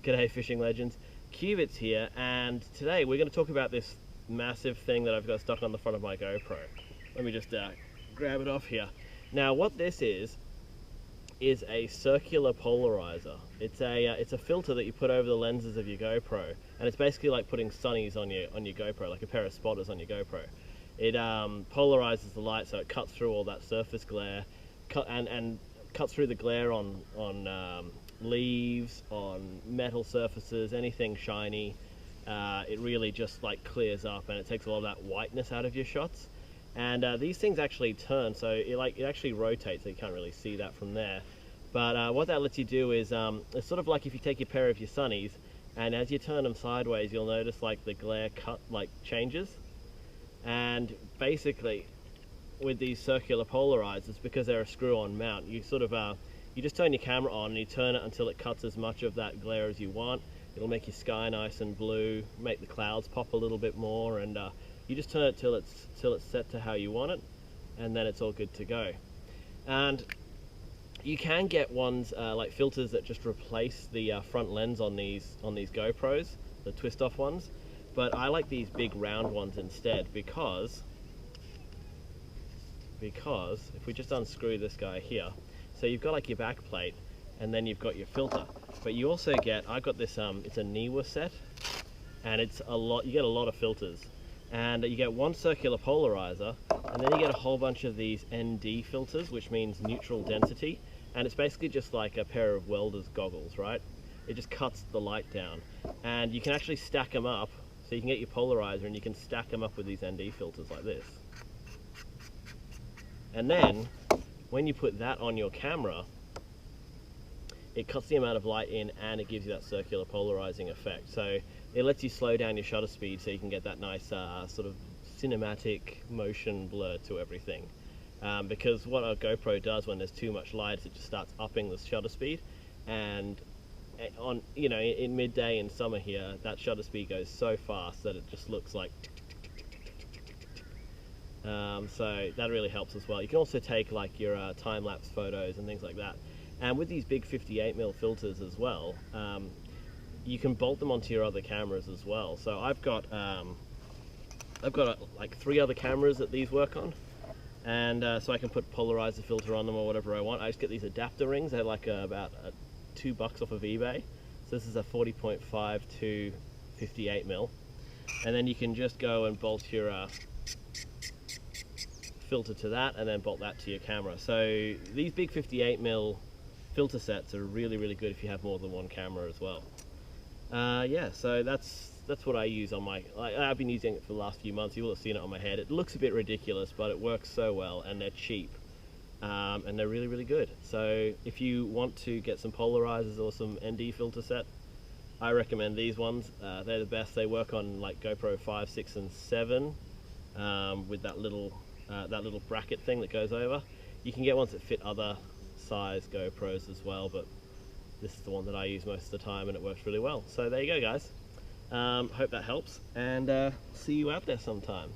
G'day fishing legends, Cubit's here, and today we're going to talk about this massive thing that I've got stuck on the front of my GoPro. Let me just grab it off here. Now what this is a circular polarizer. It's a filter that you put over the lenses of your GoPro, and it's basically like putting Sunnies on your GoPro, like a pair of spotters on your GoPro. It polarizes the light, so it cuts through all that surface glare, and cuts through the glare on leaves, on metal surfaces, anything shiny. It really just like clears up, and it takes a lot of that whiteness out of your shots. And these things actually turn, so it actually rotates, so you can't really see that from there. But what that lets you do is, it's sort of like if you take a pair of your Sunnies, and as you turn them sideways, you'll notice like the glare changes. And basically, with these circular polarizers, because they're a screw-on mount, you sort of you just turn your camera on and you turn it until it cuts as much of that glare as you want. It'll make your sky nice and blue, make the clouds pop a little bit more, and you just turn it till it's set to how you want it, and then it's all good to go. And you can get ones like filters that just replace the front lens on these GoPros, the twist-off ones. But I like these big round ones instead because if we just unscrew this guy here, so you've got like your back plate, and then you've got your filter. But you also get, I got this, it's a Niwa set, and it's a lot. You get a lot of filters, and you get one circular polarizer, and then you get a whole bunch of these ND filters, which means neutral density, and it's basically just like a pair of welder's goggles, right? It just cuts the light down, and you can actually stack them up. So you can get your polarizer and you can stack them up with these ND filters like this. And then, when you put that on your camera, it cuts the amount of light in and it gives you that circular polarizing effect. So it lets you slow down your shutter speed so you can get that nice sort of cinematic motion blur to everything. Because what a GoPro does when there's too much light is it just starts upping the shutter speed, and on, you know, in midday in summer here, that shutter speed goes so fast that it just looks like so that really helps as well. You can also take like your time-lapse photos and things like that, and with these big 58mm filters as well, you can bolt them onto your other cameras as well. So I've got like 3 other cameras that these work on, and so I can put polarizer filter on them or whatever I want. I just get these adapter rings. They're like about $2 off of eBay. So this is a 40.5 to 58mm, and then you can just go and bolt your filter to that, and then bolt that to your camera. So these big 58mm filter sets are really, really good if you have more than one camera as well. Yeah, so that's what I use on my, I've been using it for the last few months. You will have seen it on my head. It looks a bit ridiculous, but it works so well, and they're cheap. And they're really, really good. So if you want to get some polarizers or some ND filter set, I recommend these ones. They're the best. They work on like GoPro 5, 6, and 7 with that little bracket thing that goes over. You can get ones that fit other size GoPros as well, but this is the one that I use most of the time, and it works really well. So there you go, guys. Hope that helps, and see you out there sometime.